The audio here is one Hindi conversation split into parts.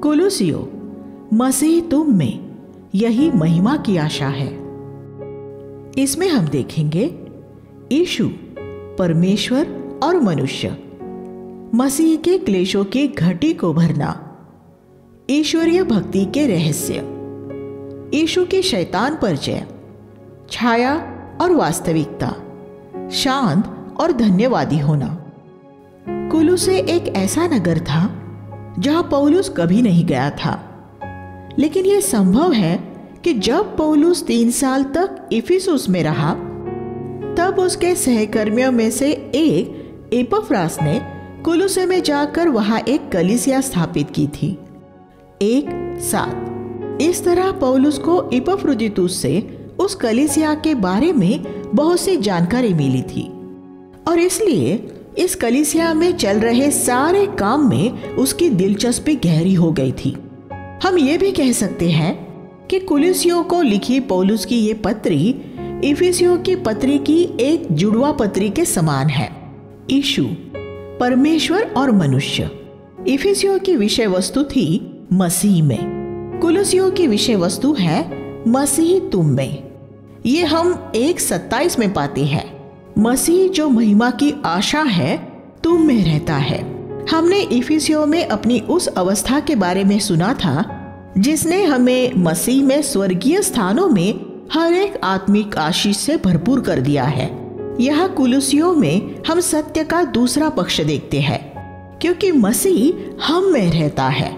कुलुसियों, मसीह तुम में यही महिमा की आशा है। इसमें हम देखेंगे यीशु परमेश्वर और मनुष्य, मसीह के क्लेशों की घटी को भरना, ईश्वरीय भक्ति के रहस्य, यीशु की शैतान पर जय, छाया और वास्तविकता, शांत और धन्यवादी होना। कुलुसे एक ऐसा नगर था जहां पौलुस कभी नहीं गया था, लेकिन यह संभव है कि जब पौलुस 3 साल तक इफिसुस में रहा, तब उसके सहकर्मियों में से एक एपफ्रास ने कुलुसे में जाकर वहां एक कलीसिया स्थापित की थी। 1:7 इस तरह पौलुस को इपफ्रुदीतुस से उस कलीसिया के बारे में बहुत सी जानकारी मिली थी और इसलिए इस कलीसिया में चल रहे सारे काम में उसकी दिलचस्पी गहरी हो गई थी। हम ये भी कह सकते हैं कि कुलुसियों को लिखी पौलुस की ये पत्री इफिसियों की पत्री की एक जुड़वा पत्री के समान है। यीशु परमेश्वर और मनुष्य, इफिसियों की विषय वस्तु थी मसीह में, कुलुसियों की विषय वस्तु है मसीह तुम में। ये हम 1:27 में पाते हैं, मसीह जो महिमा की आशा है तुम में रहता है। हमने इफिसियों में अपनी उस अवस्था के बारे में सुना था जिसने हमें मसीह में स्वर्गीय स्थानों में हर एक आत्मिक आशीष से भरपूर कर दिया है। यहाँ कुलुसियों में हम सत्य का दूसरा पक्ष देखते हैं, क्योंकि मसीह हम में रहता है,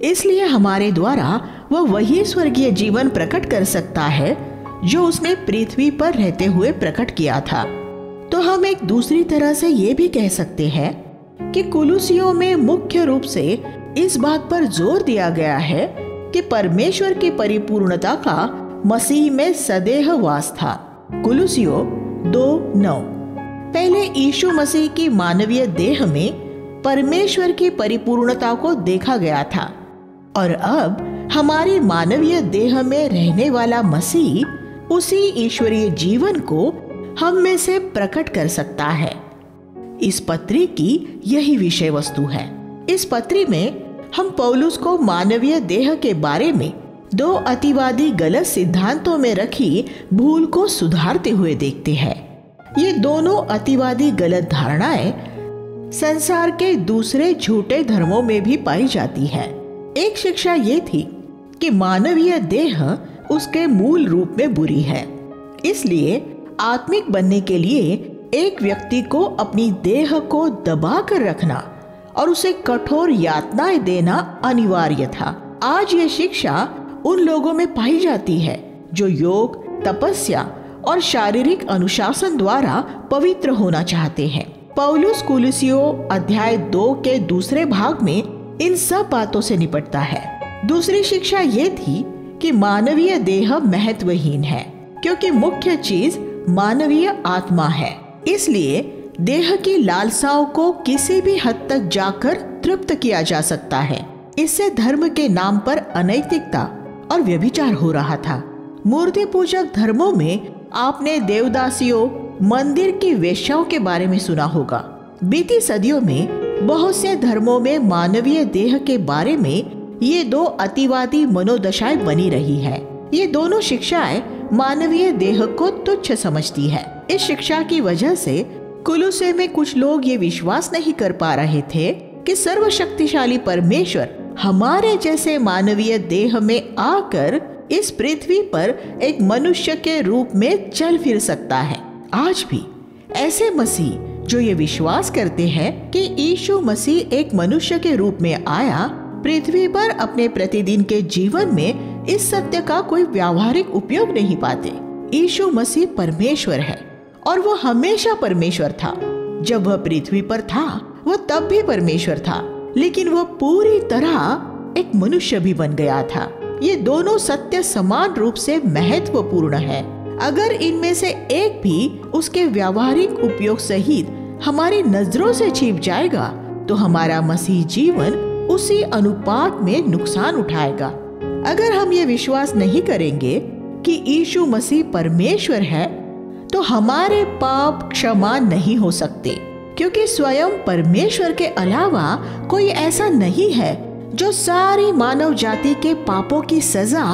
इसलिए हमारे द्वारा वह वही स्वर्गीय जीवन प्रकट कर सकता है जो उसने पृथ्वी पर रहते हुए प्रकट किया था। तो हम एक दूसरी तरह से ये भी कह सकते हैं कि कुलुसियों में मुख्य रूप से इस बात पर जोर दिया गया है कि परमेश्वर की परिपूर्णता का मसीह में सदैव वास था। कुलुसियों 2:9 पहले यीशु मसीह की मानवीय देह में परमेश्वर की परिपूर्णता को देखा गया था और अब हमारी मानवीय देह में रहने वाला मसीह उसी ईश्वरीय जीवन को हम में से प्रकट कर सकता है। इस पत्री की यही विषय वस्तु है। इस पत्री में हम पौलुस को मानवीय देह के बारे में 2 अतिवादी गलत सिद्धांतों में रखी भूल को सुधारते हुए देखते हैं। ये दोनों अतिवादी गलत धारणाएं संसार के दूसरे झूठे धर्मों में भी पाई जाती है। एक शिक्षा ये थी कि मानवीय देह उसके मूल रूप में बुरी है, इसलिए आत्मिक बनने के लिए एक व्यक्ति को अपनी देह को दबा कर रखना और उसे कठोर यातनाएं देना अनिवार्य था। आज ये शिक्षा उन लोगों में पाई जाती है जो योग, तपस्या और शारीरिक अनुशासन द्वारा पवित्र होना चाहते हैं। पौलुस कुलुसियों अध्याय 2 के दूसरे भाग में इन सब बातों से निपटता है। दूसरी शिक्षा ये थी कि मानवीय देह महत्वहीन है, क्योंकि मुख्य चीज मानवीय आत्मा है। इसलिए देह की लालसाओं को किसी भी हद तक जाकर तृप्त किया जा सकता है। इससे धर्म के नाम पर अनैतिकता और व्यभिचार हो रहा था। मूर्ति पूजक धर्मों में आपने देवदासियों, मंदिर की वेश्याओं के बारे में सुना होगा। बीती सदियों में बहुत से धर्मों में मानवीय देह के बारे में ये 2 अतिवादी मनोदशाएं बनी रही है। ये दोनों शिक्षाएं मानवीय देह को तुच्छ समझती है। इस शिक्षा की वजह से कुलुसे में कुछ लोग ये विश्वास नहीं कर पा रहे थे कि सर्वशक्तिशाली परमेश्वर हमारे जैसे मानवीय देह में आकर इस पृथ्वी पर एक मनुष्य के रूप में चल फिर सकता है। आज भी ऐसे मसीह जो ये विश्वास करते हैं कि यीशु मसीह एक मनुष्य के रूप में आया, पृथ्वी पर अपने प्रतिदिन के जीवन में इस सत्य का कोई व्यावहारिक उपयोग नहीं पाते। यीशु मसीह परमेश्वर है और वो हमेशा परमेश्वर था। जब वह पृथ्वी पर था वह तब भी परमेश्वर था, लेकिन वह पूरी तरह एक मनुष्य भी बन गया था। ये दोनों सत्य समान रूप से महत्वपूर्ण है। अगर इनमें से एक भी उसके व्यावहारिक उपयोग सहित हमारी नजरों से छिप जाएगा तो हमारा मसीह जीवन उसी अनुपात में नुकसान उठाएगा। अगर हम ये विश्वास नहीं करेंगे कि यीशु मसीह परमेश्वर है तो हमारे पाप क्षमा नहीं हो सकते, क्योंकि स्वयं परमेश्वर के अलावा कोई ऐसा नहीं है जो सारी मानव जाति के पापों की सजा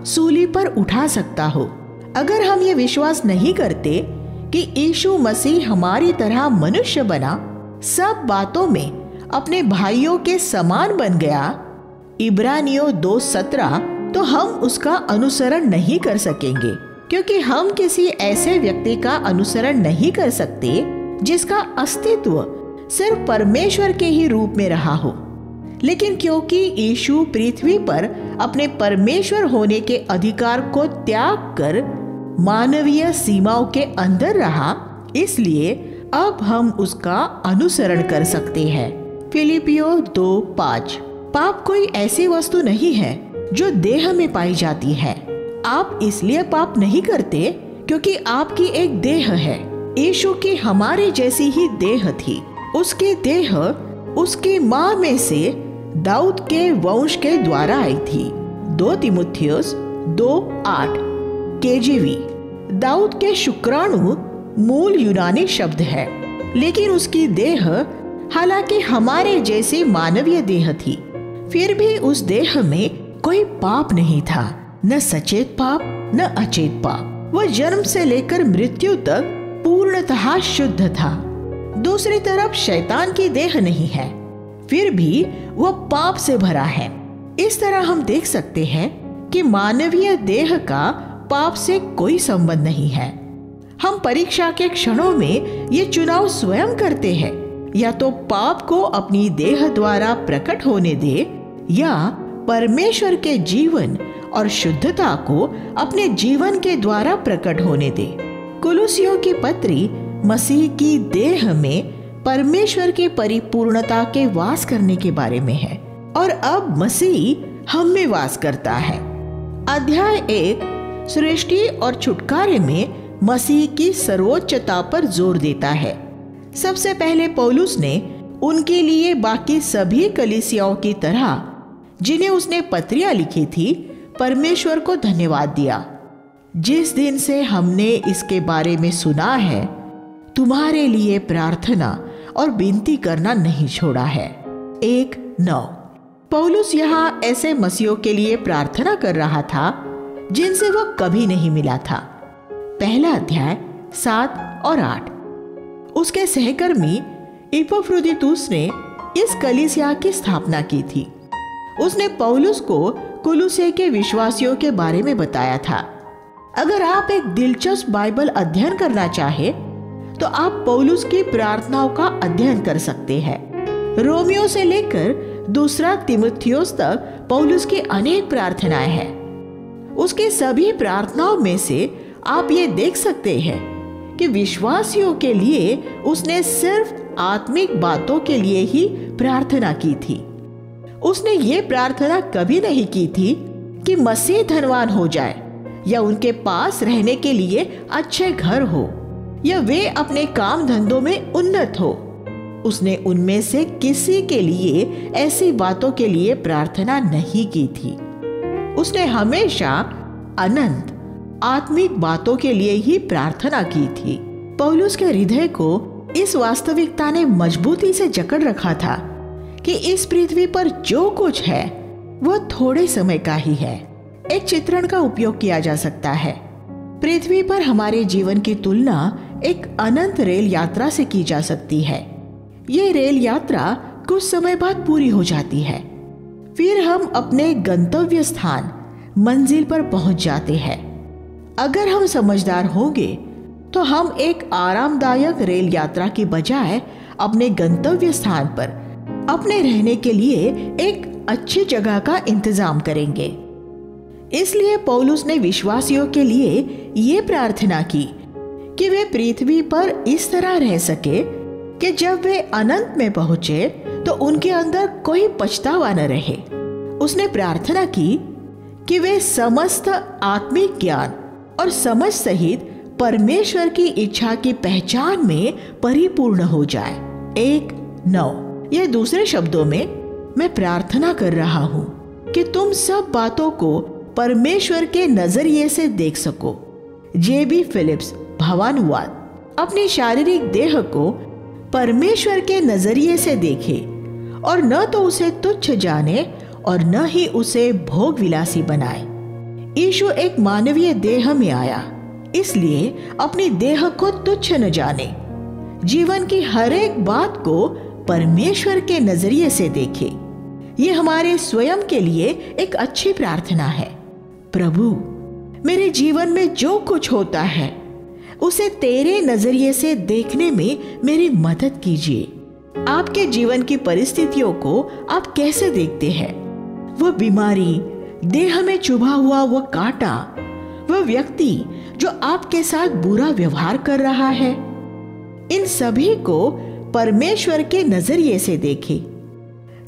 सूली पर उठा सकता हो। अगर हम ये विश्वास नहीं करते कि यीशु मसीह हमारी तरह मनुष्य बना, सब बातों में अपने भाइयों के समान बन गया, इब्रानियों 2:17, तो हम उसका अनुसरण नहीं कर सकेंगे, क्योंकि हम किसी ऐसे व्यक्ति का अनुसरण नहीं कर सकते जिसका अस्तित्व सिर्फ परमेश्वर के ही रूप में रहा हो। लेकिन क्योंकि यीशु पृथ्वी पर अपने परमेश्वर होने के अधिकार को त्याग कर मानवीय सीमाओं के अंदर रहा, इसलिए अब हम उसका अनुसरण कर सकते हैं। फिलिपियों 2:5। पाप कोई ऐसी वस्तु नहीं है जो देह में पाई जाती है। आप इसलिए पाप नहीं करते क्योंकि आपकी एक देह है। यीशु की हमारे जैसी ही देह थी। उसकी देह उसकी माँ में से दाऊद के वंश के द्वारा आई थी। 2 तीमुथियुस 2:8 KJV। दाऊद के शुक्राणु मूल यूनानी शब्द है, लेकिन उसकी देह हालांकि हमारे जैसी मानवीय देह थी, फिर भी उस देह में कोई पाप नहीं था, न सचेत पाप न अचेत पाप। वह जन्म से लेकर मृत्यु तक पूर्णतः शुद्ध था। दूसरी तरफ शैतान की देह नहीं है, फिर भी वह पाप से भरा है। इस तरह हम देख सकते हैं कि मानवीय देह का पाप से कोई संबंध नहीं है। हम परीक्षा के क्षणों में ये चुनाव स्वयं करते हैं, या तो पाप को अपनी देह द्वारा प्रकट होने दे या परमेश्वर के जीवन और शुद्धता को अपने जीवन के द्वारा प्रकट होने दे। कुलुसियों की पत्री मसीह की देह में परमेश्वर की परिपूर्णता के वास करने के बारे में है, और अब मसीह हम में वास करता है। अध्याय 1 सृष्टि और छुटकारे में मसीह की सर्वोच्चता पर जोर देता है। सबसे पहले पौलुस ने उनके लिए बाकी सभी कलीसियाओं की तरह जिन्हें उसने पत्रियां लिखी थी, परमेश्वर को धन्यवाद दिया। जिस दिन से हमने इसके बारे में सुना है, तुम्हारे लिए प्रार्थना और विनती करना नहीं छोड़ा है। 1:9। पौलुस यहाँ ऐसे मसीहों के लिए प्रार्थना कर रहा था जिनसे वह कभी नहीं मिला था। पहला अध्याय 7 और 8। उसके सहकर्मी इपफ्रुदीतुस ने इस कलीसिया की स्थापना की थी। उसने पौलुस को कुलुसे के विश्वासियों के बारे में बताया था। अगर आप एक दिलचस्प बाइबल अध्ययन करना चाहे तो आप पौलुस की प्रार्थनाओं का अध्ययन कर सकते हैं। रोमियो से लेकर 2 तीमुथियुस तक पौलुस की अनेक प्रार्थनाएं हैं। उसकी सभी प्रार्थनाओं में से आप ये देख सकते हैं कि विश्वासियों के लिए उसने सिर्फ आत्मिक बातों के लिए ही प्रार्थना की थी। उसने ये प्रार्थना कभी नहीं की थी कि मसीह धनवान हो जाए, या उनके पास रहने के लिए अच्छे घर हो, या वे अपने काम धंधों में उन्नत हो। उसने उनमें से किसी के लिए ऐसी बातों के लिए प्रार्थना नहीं की थी। उसने हमेशा अनंत आत्मिक बातों के लिए ही प्रार्थना की थी। पौलुस के हृदय को इस वास्तविकता ने मजबूती से जकड़ रखा था कि इस पृथ्वी पर जो कुछ है वह थोड़े समय का ही है। एक चित्रण का उपयोग किया जा सकता है। पृथ्वी पर हमारे जीवन की तुलना एक अनंत रेल यात्रा से की जा सकती है। ये रेल यात्रा कुछ समय बाद पूरी हो जाती है, फिर हम अपने गंतव्य स्थान मंजिल पर पहुंच जाते हैं। अगर हम समझदार होंगे तो हम एक आरामदायक रेल यात्रा की बजाय अपने गंतव्य स्थान पर अपने रहने के लिए एक अच्छी जगह का इंतजाम करेंगे। इसलिए पौलुस ने विश्वासियों के लिए ये प्रार्थना की कि वे पृथ्वी पर इस तरह रह सके कि जब वे अनंत में पहुंचे तो उनके अंदर कोई पछतावा न रहे। उसने प्रार्थना की कि वे समस्त आत्मिक ज्ञान और समझ सहित परमेश्वर की इच्छा की पहचान में परिपूर्ण हो जाए। 1:9। यह दूसरे शब्दों में, मैं प्रार्थना कर रहा हूं कि तुम सब बातों को परमेश्वर के नजरिए से देख सको। J.B. फिलिप्स भावानुवाद। अपनी शारीरिक देह को परमेश्वर के नजरिए से देखे और न तो उसे तुच्छ जाने और न ही उसे भोग विलासी बनाए। यीशु एक मानवीय देह में आया, इसलिए अपनी देह को तुच्छ न जाने, जीवन की हर एक बात को परमेश्वर के नजरिए से देखे। ये हमारे स्वयं के लिए एक अच्छी प्रार्थना है। प्रभु, मेरे जीवन में जो कुछ होता है उसे तेरे नजरिए से देखने में मेरी मदद कीजिए। आपके जीवन की परिस्थितियों को आप कैसे देखते हैं? वह बीमारी, देह में चुभा हुआ वह कांटा, वह व्यक्ति जो आपके साथ बुरा व्यवहार कर रहा है, इन सभी को परमेश्वर के नजरिए से देखें।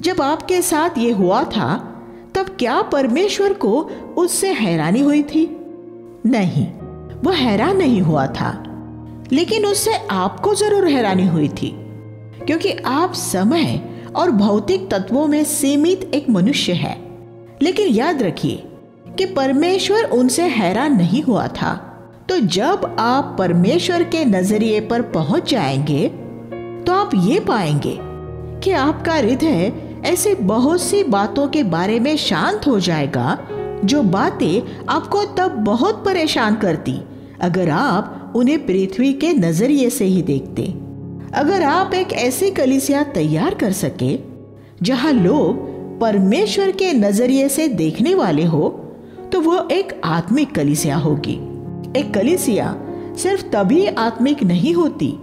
जब आपके साथ ये हुआ था, तब क्या परमेश्वर को उससे हैरानी हुई थी? नहीं, वह हैरान नहीं हुआ था, लेकिन उससे आपको जरूर हैरानी हुई थी, क्योंकि आप समय और भौतिक तत्वों में सीमित एक मनुष्य है। लेकिन याद रखिए कि परमेश्वर उनसे हैरान नहीं हुआ था। तो जब आप परमेश्वर के नजरिए पर पहुंच जाएंगे, तो आप ये पाएंगे कि आपका हृदय ऐसे बहुत सी बातों के बारे में शांत हो जाएगा, जो बातें आपको तब बहुत परेशान करती अगर आप उन्हें पृथ्वी के नजरिए से ही देखते। अगर आप एक ऐसी कलीसिया तैयार कर सके जहां लोग परमेश्वर के नजरिए से देखने वाले हो, तो वह एक आत्मिक कलीसिया होगी। एक कलीसिया सिर्फ तभी आत्मिक नहीं होती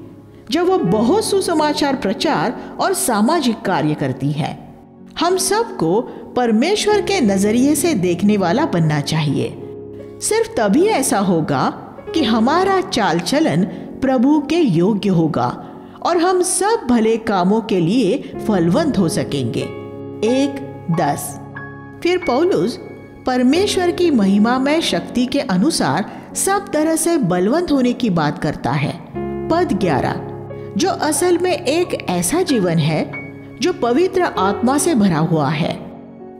जब वह बहुत सुसमाचार प्रचार और सामाजिक कार्य करती है। हम सबको परमेश्वर के नजरिए से देखने वाला बनना चाहिए। सिर्फ तभी ऐसा होगा कि हमारा चाल चलन प्रभु के योग्य होगा और हम सब भले कामों के लिए फलवंत हो सकेंगे। 1:10। फिर पौलुस परमेश्वर की महिमामय शक्ति के अनुसार सब तरह से बलवंत होने की बात करता है। पद 11, जो असल में एक ऐसा जीवन है जो पवित्र आत्मा से भरा हुआ है।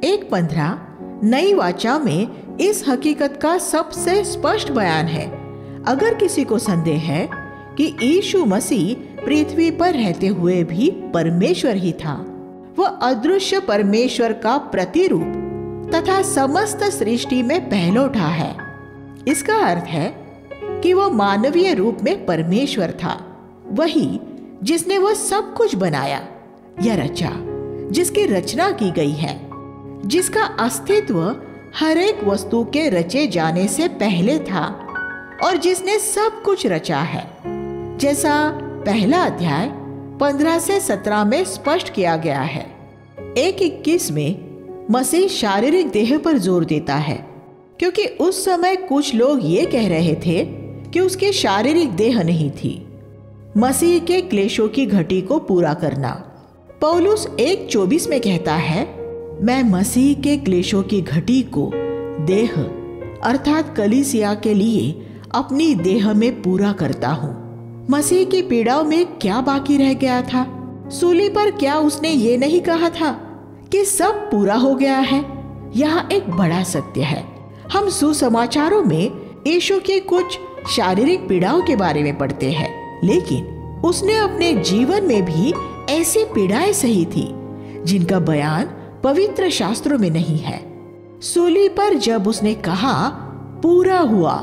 1:15 नई वाचा में इस हकीकत का सबसे स्पष्ट बयान है। अगर किसी को संदेह है कि यीशु मसीह पृथ्वी पर रहते हुए भी परमेश्वर ही था, वह अदृश्य परमेश्वर का प्रतिरूप तथा समस्त सृष्टि में पहलौठा है। इसका अर्थ है कि वह मानवीय रूप में परमेश्वर था, वही जिसने वह सब कुछ बनाया या रचा, जिसकी रचना की गई है, जिसका अस्तित्व हर एक वस्तु के रचे जाने से पहले था और जिसने सब कुछ रचा है, जैसा पहला अध्याय 15 से 17 में स्पष्ट किया गया है। 1:21 में मसीह शारीरिक देह पर जोर देता है, क्योंकि उस समय कुछ लोग ये कह रहे थे कि उसकी शारीरिक देह नहीं थी। मसीह के क्लेशों की घटी को पूरा करना। पौलुस 1:24 में कहता है, मैं मसीह के क्लेशों की घटी को देह अर्थात कलीसिया के लिए अपनी देह में पूरा करता हूँ। मसीह की पीड़ाओं में क्या बाकी रह गया था? सूली पर क्या उसने ये नहीं कहा था कि सब पूरा हो गया है? यहाँ एक बड़ा सत्य है। हम सुसमाचारों में यीशु की कुछ शारीरिक पीड़ाओं के बारे में पढ़ते हैं, लेकिन उसने अपने जीवन में भी ऐसी पीड़ाएं सही थी जिनका बयान पवित्र शास्त्रों में नहीं है। सूली पर जब उसने कहा पूरा हुआ,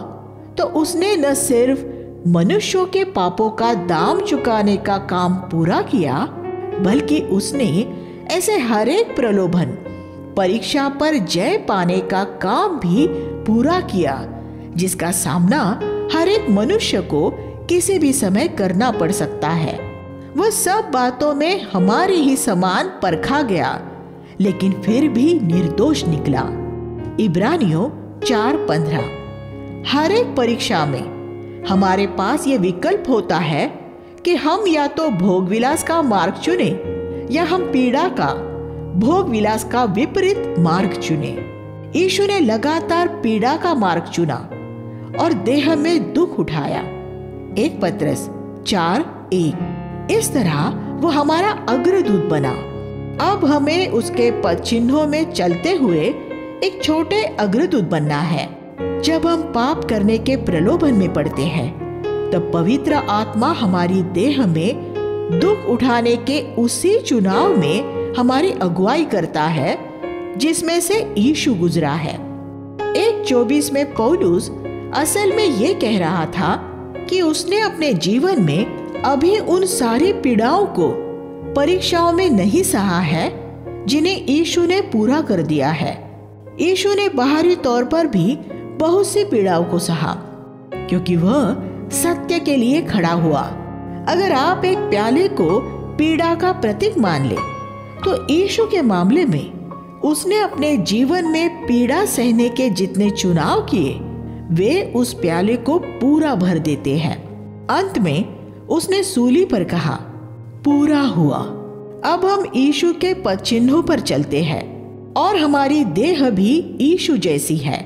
तो उसने न सिर्फ मनुष्यों के पापों का दाम चुकाने का काम पूरा किया, बल्कि उसने ऐसे हर एक प्रलोभन, परीक्षा पर जय पाने का काम भी पूरा किया, जिसका सामना हर एक मनुष्य को किसी भी समय करना पड़ सकता है। वह सब बातों में हमारे ही समान परखा गया, लेकिन फिर भी निर्दोष निकला। इब्रानियों 4:15। हर एक परीक्षा में हमारे पास ये विकल्प होता है कि हम या तो भोग विलास का मार्ग चुने या हम पीड़ा का, भोग विलास का विपरीत मार्ग चुने। यीशु ने लगातार पीड़ा का मार्ग चुना और देह में दुख उठाया। 1 पत्रस 4:1। इस तरह वो हमारा अग्रदूत बना। अब हमें उसके पद चिन्हों में चलते हुए एक छोटे अग्रदूत बनना है। जब हम पाप करने के प्रलोभन में पड़ते हैं, तब पवित्र आत्मा हमारी देह में दुख उठाने के उसी चुनाव में हमारी अगुवाई करता है, जिसमें से यीशु गुजरा है। 1:24 में पौलुस असल में ये कह रहा था कि उसने अपने जीवन में अभी उन सारी पीड़ाओं को, परीक्षाओं में नहीं सहा है जिन्हें यीशु ने पूरा कर दिया है। यीशु ने बाहरी तौर पर भी बहुत सी पीड़ाओं को सहा, क्योंकि वह सत्य के लिए खड़ा हुआ। अगर आप एक प्याले को पीड़ा का प्रतीक मान ले, तो यीशु के मामले में उसने अपने जीवन में पीड़ा सहने के जितने चुनाव किए, वे उस प्याले को पूरा भर देते हैं। अंत में उसने सूली पर कहा, पूरा हुआ। अब हम यीशु के पद चिन्हों पर चलते हैं और हमारी देह भी यीशु जैसी है।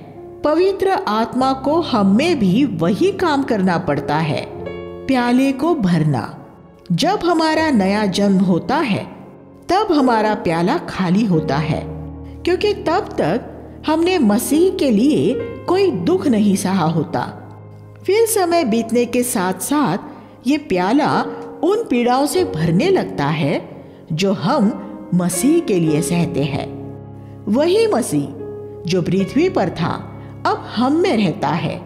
पवित्र आत्मा को हम में भी वही काम करना पड़ता है, प्याले को भरना। जब हमारा नया जन्म होता है तब हमारा प्याला खाली होता है, क्योंकि तब तक हमने मसीह के लिए कोई दुख नहीं सहा होता। फिर समय बीतने के साथ साथ ये प्याला उन पीड़ाओं से भरने लगता है जो हम मसीह के लिए सहते हैं। वही मसीह जो पृथ्वी पर था अब हम में रहता है,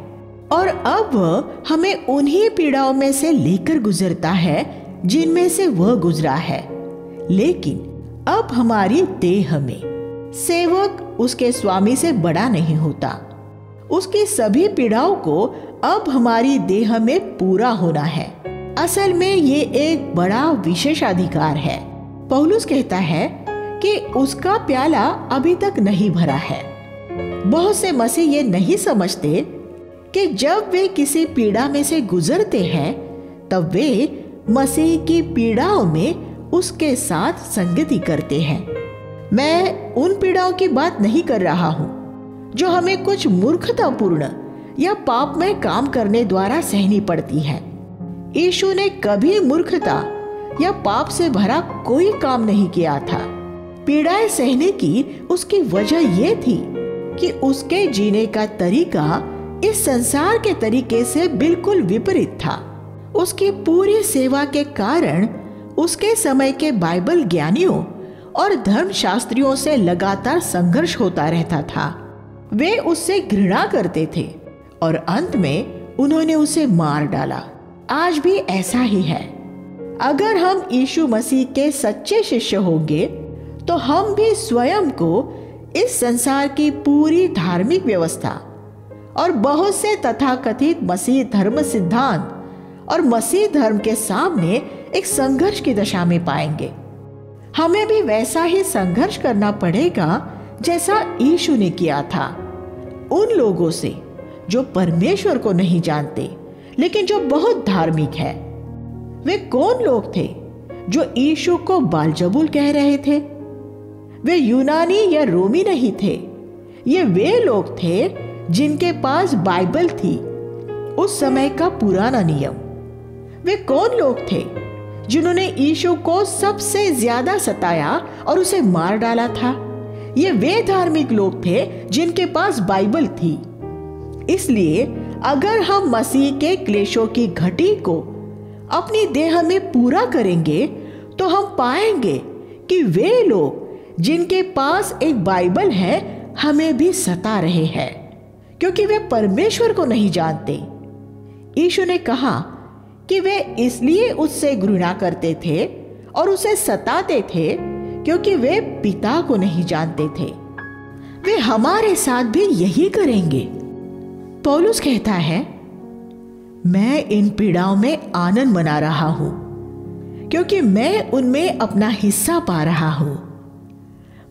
और अब वह हमें उन्हीं पीड़ाओं में से लेकर गुजरता है जिनमें से वह गुजरा है। लेकिन अब हमारी देह में सेवक उसके स्वामी से बड़ा नहीं होता। उसकी सभी पीड़ाओं को अब हमारी देह में पूरा होना है। असल में ये एक बड़ा विशेषाधिकार है। पौलुस कहता है कि उसका प्याला अभी तक नहीं भरा है। बहुत से मसीह ये नहीं समझते कि जब वे किसी पीड़ा में से गुजरते हैं तब वे मसीह की पीड़ाओं में उसके साथ संगति करते हैं। मैं उन पीड़ाओं की बात नहीं कर रहा हूं जो हमें कुछ मूर्खतापूर्ण या पापमय काम करने द्वारा सहनी पड़ती है। यीशु ने कभी मूर्खता या पाप से भरा कोई काम नहीं किया था। पीड़ाएं सहने की उसकी वजह यह थी कि उसके जीने का तरीका इस संसार के तरीके से बिल्कुल विपरीत था। उसकी पूरी सेवा के कारण उसके समय के बाइबल ज्ञानियों और धर्मशास्त्रियों से लगातार संघर्ष होता रहता था। वे उससे घृणा करते थे और अंत में उन्होंने उसे मार डाला। आज भी ऐसा ही है। अगर हम यीशु मसीह के सच्चे शिष्य होंगे तो हम भी स्वयं को इस संसार की पूरी धार्मिक व्यवस्था और बहुत से तथाकथित मसीह धर्म सिद्धांत और मसीह धर्म के सामने एक संघर्ष की दशा में पाएंगे। हमें भी वैसा ही संघर्ष करना पड़ेगा जैसा यीशु ने किया था उन लोगों से जो परमेश्वर को नहीं जानते लेकिन जो बहुत धार्मिक है। वे कौन लोग थे जो यीशु को बालजबूल कह रहे थे? वे यूनानी या रोमी नहीं थे। ये वे लोग थे जिनके पास बाइबल थी, उस समय का पुराना नियम। वे कौन लोग थे जिन्होंने यीशु को सबसे ज्यादा सताया और उसे मार डाला था? ये वे धार्मिक लोग थे जिनके पास बाइबल थी। इसलिए अगर हम मसीह के क्लेशों की घटी को अपनी देह में पूरा करेंगे तो हम पाएंगे कि वे लोग जिनके पास एक बाइबल है हमें भी सता रहे हैं, क्योंकि वे परमेश्वर को नहीं जानते। यीशु ने कहा कि वे इसलिए उससे घृणा करते थे और उसे सताते थे क्योंकि वे पिता को नहीं जानते थे। वे हमारे साथ भी यही करेंगे। पौलुस कहता है, मैं इन पीड़ाओं में आनंद मना रहा हूं क्योंकि मैं उनमें अपना हिस्सा पा रहा हूं।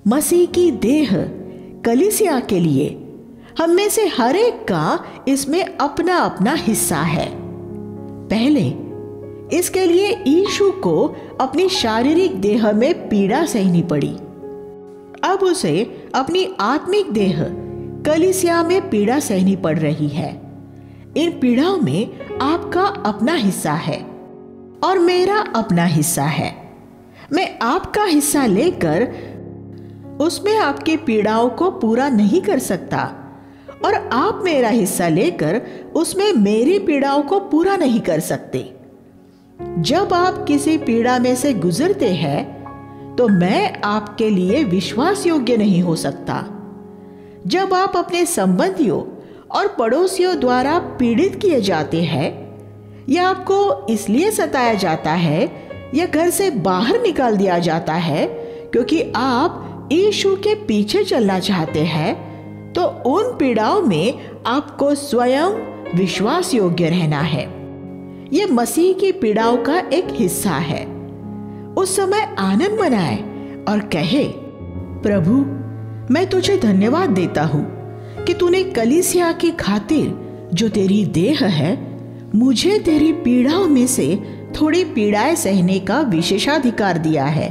मसीह की देह कलीसिया के लिए हम में से हर एक का इसमें अपना अपना हिस्सा है। पहले इसके लिए यीशु को अपनी शारीरिक देह में पीड़ा सहनी पड़ी। अब उसे अपनी आत्मिक देह कलीसिया में पीड़ा सहनी पड़ रही है। इन पीड़ाओं में आपका अपना हिस्सा है और मेरा अपना हिस्सा है। मैं आपका हिस्सा लेकर उसमें आपकी पीड़ाओं को पूरा नहीं कर सकता और आप मेरा हिस्सा लेकर उसमें मेरी पीड़ाओं को पूरा नहीं कर सकते। जब आप किसी पीड़ा में से गुजरते हैं तो मैं आपके लिए विश्वास योग्य नहीं हो सकता। जब आप अपने संबंधियों और पड़ोसियों द्वारा पीड़ित किए जाते हैं, या आपको इसलिए सताया जाता है या घर से बाहर निकाल दिया जाता है क्योंकि आप यीशु के पीछे चलना चाहते हैं, तो उन पीड़ाओं में आपको स्वयं विश्वास योग्य रहना है। ये मसीह की पीड़ाओं का एक हिस्सा है। उस समय आनंद मनाए और कहे, प्रभु, मैं तुझे धन्यवाद देता हूँ कि तूने कलीसिया की खातिर जो तेरी देह है, मुझे तेरी पीड़ाओं में से थोड़ी पीड़ाएं सहने का विशेषाधिकार दिया है।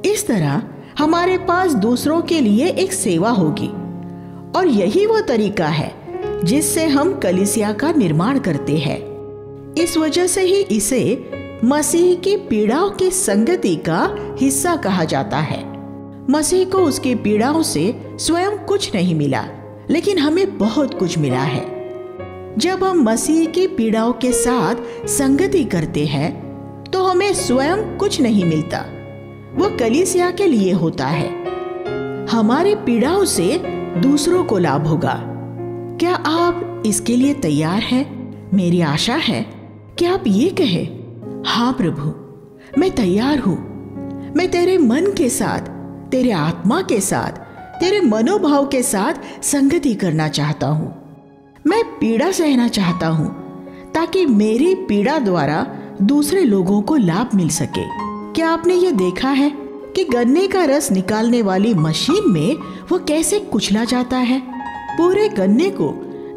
इस तरह हमारे पास दूसरों के लिए एक सेवा होगी, और यही वो तरीका है जिससे हम कलीसिया का निर्माण करते हैं। इस वजह से ही इसे मसीह की पीड़ाओं की संगति का हिस्सा कहा जाता है। मसीह को उसकी पीड़ाओं से स्वयं कुछ नहीं मिला, लेकिन हमें बहुत कुछ मिला है। जब हम मसीह की पीड़ाओं के साथ संगति करते हैं तो हमें स्वयं कुछ नहीं मिलता, वो कलीसिया के लिए होता है। हमारी पीड़ाओं से दूसरों को लाभ होगा। क्या आप इसके लिए तैयार हैं? मेरी आशा है कि आप ये कहें, हाँ प्रभु, मैं तैयार हूं। मैं तेरे मन के साथ, तेरे आत्मा के साथ, तेरे मनोभाव के साथ संगति करना चाहता हूं। मैं पीड़ा सहना चाहता हूं ताकि मेरी पीड़ा द्वारा दूसरे लोगों को लाभ मिल सके। क्या आपने ये देखा है कि गन्ने का रस निकालने वाली मशीन में वो कैसे कुचला जाता है? पूरे गन्ने को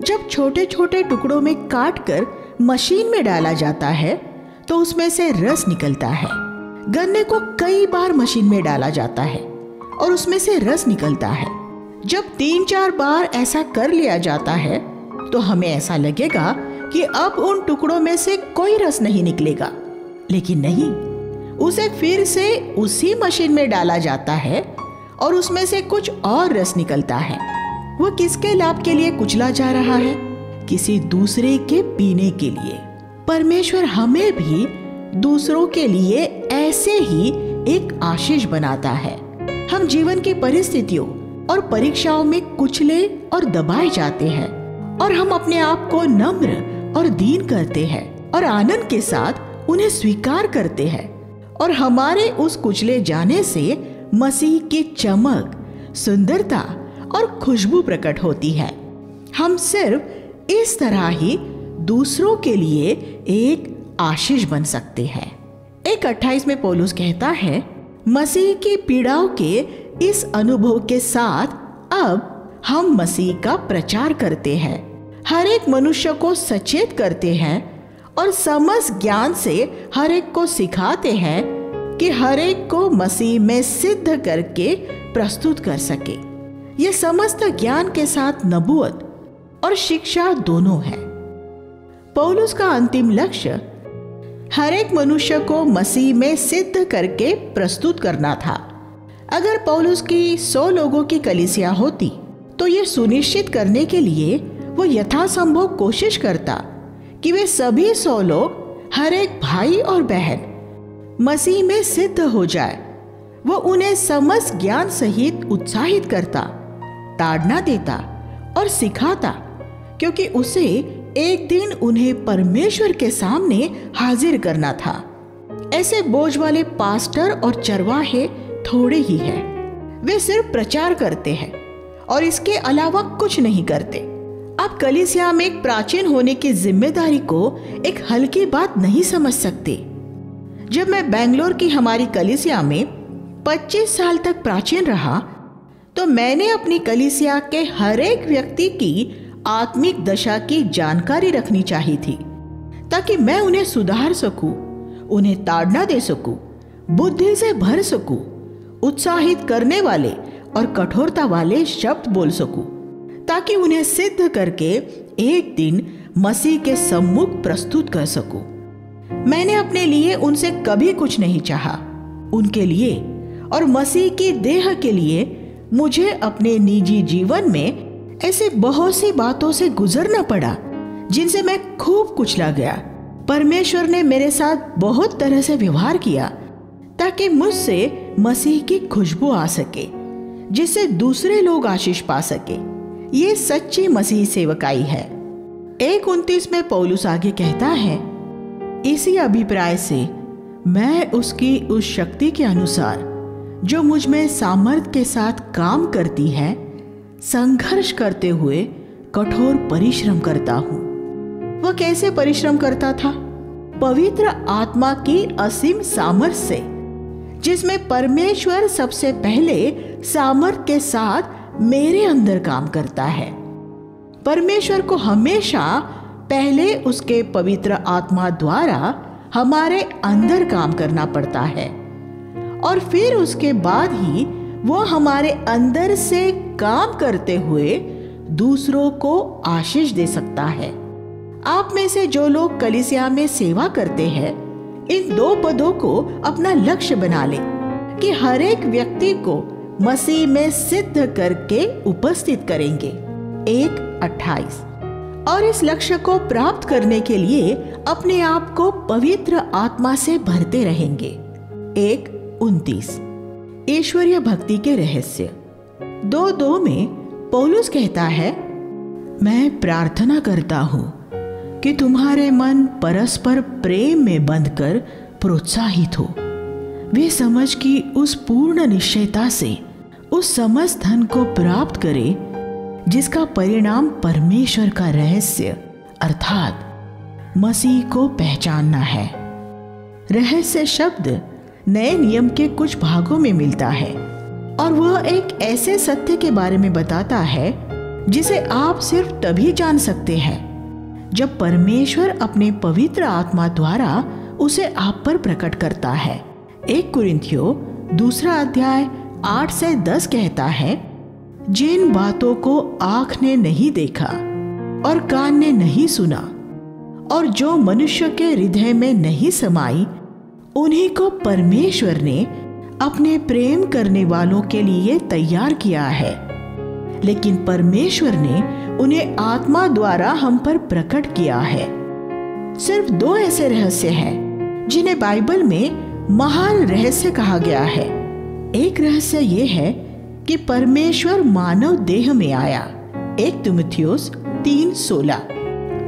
जब छोटे छोटे टुकड़ों में काटकर मशीन में डाला जाता है तो उसमें से रस निकलता है। गन्ने को कई बार मशीन में डाला जाता है और उसमें से रस निकलता है। जब 3-4 बार ऐसा कर लिया जाता है तो हमें ऐसा लगेगा कि अब उन टुकड़ों में से कोई रस नहीं निकलेगा, लेकिन नहीं, उसे फिर से उसी मशीन में डाला जाता है और उसमें से कुछ और रस निकलता है। वो किसके लाभ के लिए कुचला जा रहा है? किसी दूसरे के पीने के लिए। परमेश्वर हमें भी दूसरों के लिए ऐसे ही एक आशीष बनाता है। हम जीवन की परिस्थितियों और परीक्षाओं में कुचले और दबाए जाते हैं, और हम अपने आप को नम्र और दीन करते हैं और आनंद के साथ उन्हें स्वीकार करते हैं, और हमारे उस कुचले जाने से मसीह की चमक, सुंदरता और खुशबू प्रकट होती है। हम सिर्फ इस तरह ही दूसरों के लिए एक आशीष बन सकते हैं। 1:28 में पौलुस कहता है, मसीह की पीड़ाओं के इस अनुभव के साथ अब हम मसीह का प्रचार करते हैं, हर एक मनुष्य को सचेत करते हैं और समस्त ज्ञान से हर एक को सिखाते हैं कि हर एक को मसीह में सिद्ध करके प्रस्तुत कर सके। ये समस्त ज्ञान के साथ नबूवत और शिक्षा दोनों है। पौलुस का अंतिम लक्ष्य हर एक मनुष्य को मसीह में सिद्ध करके प्रस्तुत करना था। अगर पौलुस की 100 लोगों की कलीसिया होती तो ये सुनिश्चित करने के लिए वो यथासंभव कोशिश करता कि वे सभी 100 लोग, हर एक भाई और बहन मसीह में सिद्ध हो जाए। वो उन्हें समस्त ज्ञान सहित उत्साहित करता, ताड़ना देता और सिखाता, क्योंकि उसे एक दिन उन्हें परमेश्वर के सामने हाजिर करना था। ऐसे बोझ वाले पास्टर और चरवाहे थोड़े ही हैं। वे सिर्फ प्रचार करते हैं और इसके अलावा कुछ नहीं करते। आप कलीसिया में एक प्राचीन होने की जिम्मेदारी को एक हल्की बात नहीं समझ सकते। जब मैं बेंगलोर की हमारी कलीसिया में 25 साल तक प्राचीन रहा तो मैंने अपनी कलीसिया के हर एक व्यक्ति की आत्मिक दशा की जानकारी रखनी चाहिए थी, ताकि मैं उन्हें सुधार सकूं, उन्हें ताड़ना दे सकूं, बुद्धि से भर सकूं, उत्साहित करने वाले और कठोरता वाले शब्द बोल सकूं, ताकि उन्हें सिद्ध करके एक दिन मसीह के सम्मुख प्रस्तुत कर सकूं। मैंने अपने लिए उनसे कभी कुछ नहीं चाहा। उनके लिए और मसीह की देह के लिए मुझे अपने निजी जीवन में ऐसे बहुत सी बातों से गुजरना पड़ा जिनसे मैं खूब कुचला गया। परमेश्वर ने मेरे साथ बहुत तरह से व्यवहार किया ताकि मुझसे मसीह की खुशबू आ सके, जिससे दूसरे लोग आशीष पा सके। ये सच्ची मसीह सेवकाई है। 1:29 में पौलुस आगे कहता है, इसी अभिप्राय से मैं उसकी उस शक्ति के अनुसार जो मुझ में सामर्थ के साथ काम करती है, संघर्ष करते हुए कठोर परिश्रम करता हूं। वह कैसे परिश्रम करता था? पवित्र आत्मा की असीम सामर्थ से, जिसमें परमेश्वर सबसे पहले सामर्थ के साथ मेरे अंदर काम करता है। परमेश्वर को हमेशा पहले उसके पवित्र आत्मा द्वारा हमारे अंदर काम करना पड़ता है और फिर उसके बाद ही वो हमारे अंदर से काम करते हुए दूसरों को आशीष दे सकता है। आप में से जो लोग कलीसिया में सेवा करते हैं, इन 2 पदों को अपना लक्ष्य बना ले कि हर एक व्यक्ति को मसीह में सिद्ध करके उपस्थित करेंगे। 1:28। और इस लक्ष्य को प्राप्त करने के लिए अपने आप को पवित्र आत्मा से भरते रहेंगे। 1:29। ईश्वरीय भक्ति के रहस्य। 2:2 में पौलुस कहता है, मैं प्रार्थना करता हूं कि तुम्हारे मन परस्पर प्रेम में बंधकर प्रोत्साहित हो, वे समझ की उस पूर्ण निश्चयता से उस समस्त धन को प्राप्त करे जिसका परिणाम परमेश्वर का रहस्य अर्थात मसीह को पहचानना है। रहस्य शब्द नए नियम के कुछ भागों में मिलता है और वह एक ऐसे सत्य के बारे में बताता है जिसे आप सिर्फ तभी जान सकते हैं जब परमेश्वर अपने पवित्र आत्मा द्वारा उसे आप पर प्रकट करता है। 1 कुरिन्थियों 2:8-10 कहता है, जिन बातों को आँख ने नहीं देखा और कान ने नहीं सुना और जो मनुष्य के हृदय में नहीं समाई, उन्हीं को परमेश्वर ने अपने प्रेम करने वालों के लिए तैयार किया है। लेकिन परमेश्वर ने उन्हें आत्मा द्वारा हम पर प्रकट किया है। सिर्फ 2 ऐसे रहस्य हैं जिन्हें बाइबल में महान रहस्य कहा गया है। एक रहस्य ये है कि परमेश्वर मानव देह में आया। 1 तीमुथियुस 3:16।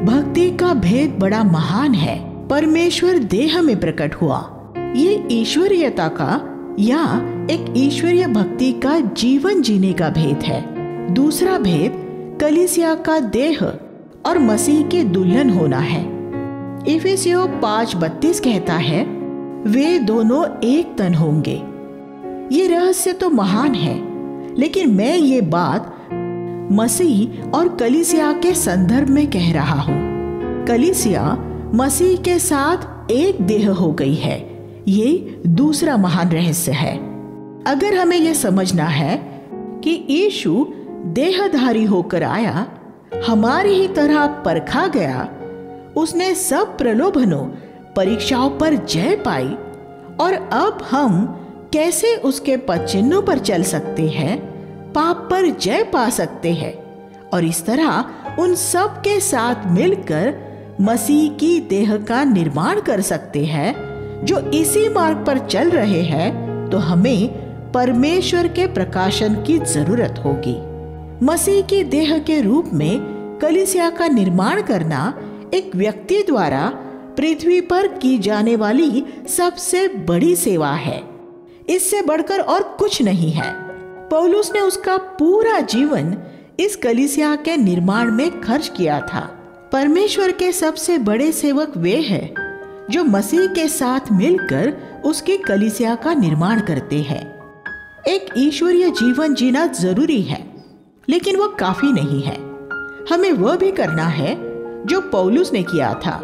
भक्ति का भेद बड़ा महान है। परमेश्वर देह में प्रकट हुआ। ये ईश्वरीयता का या एक ईश्वरीय भक्ति का जीवन जीने का भेद है। दूसरा भेद कलीसिया का देह और मसीह के दुल्हन होना है। इफिसियों 5:32 कहता है, वे दोनों एक तन होंगे। ये रहस्य तो महान है, लेकिन मैं ये बात मसीह और कलीसिया के संदर्भ में कह रहा हूँ। कलीसिया मसीह के साथ एक देह हो गई है। ये दूसरा महान रहस्य है। अगर हमें यह समझना है कि यीशु देहधारी होकर आया, हमारी ही तरह परखा गया, उसने सब प्रलोभनों परीक्षाओं पर जय पाई और अब हम कैसे उसके पद चिन्हों पर चल सकते हैं, पाप पर जय पा सकते हैं और इस तरह उन सब के साथ मिलकर मसीह की देह का निर्माण कर सकते हैं जो इसी मार्ग पर चल रहे हैं, तो हमें परमेश्वर के प्रकाशन की जरूरत होगी। मसीह की देह के रूप में कलीसिया का निर्माण करना एक व्यक्ति द्वारा पृथ्वी पर की जाने वाली सबसे बड़ी सेवा है। इससे बढ़कर और कुछ नहीं है। पौलुस ने उसका पूरा जीवन इस कलीसिया के निर्माण में खर्च किया था। परमेश्वर के सबसे बड़े सेवक वे हैं जो मसीह के साथ मिलकर उसकी कलीसिया का निर्माण करते हैं। एक ईश्वरीय जीवन जीना जरूरी है, लेकिन वह काफी नहीं है। हमें वह भी करना है जो पौलुस ने किया था।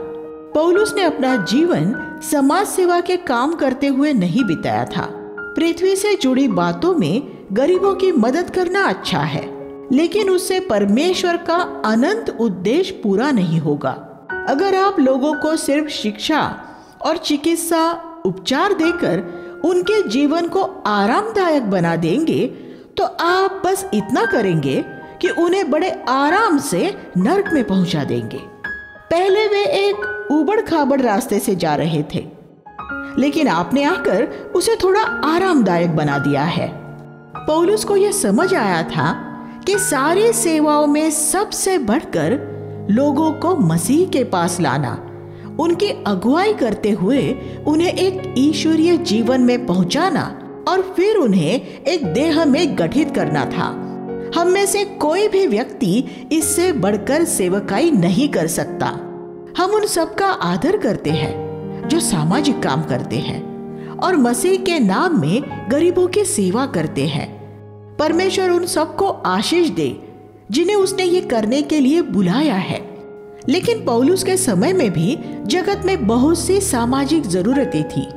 पौलुस ने अपना जीवन समाज सेवा के काम करते हुए नहीं बिताया था। पृथ्वी से जुड़ी बातों में गरीबों की मदद करना अच्छा है, लेकिन उससे परमेश्वर का अनंत उद्देश्य पूरा नहीं होगा। अगर आप लोगों को सिर्फ शिक्षा और चिकित्सा उपचार देकर उनके जीवन को आरामदायक बना देंगे, तो आप बस इतना करेंगे कि उन्हें बड़े आराम से नर्क में पहुंचा देंगे। पहले वे एक उबड़ खाबड़ रास्ते से जा रहे थे, लेकिन आपने आकर उसे थोड़ा आरामदायक बना दिया है। पौलुस को यह समझ आया था कि सारी सेवाओं में सबसे बढ़कर लोगों को मसीह के पास लाना, उनकी अगुवाई करते हुए उन्हें एक ईश्वरीय जीवन में पहुंचाना और फिर उन्हें एक देह में गठित करना था। हम में से कोई भी व्यक्ति इससे बढ़कर सेवकाई नहीं कर सकता। हम उन सबका आदर करते हैं जो सामाजिक काम करते हैं और मसीह के नाम में गरीबों की सेवा करते हैं। परमेश्वर उन सबको आशीष दे जिन्हें उसने ये करने के लिए बुलाया है। लेकिन पौलुस के समय में भी जगत में बहुत सी सामाजिक जरूरतें थी,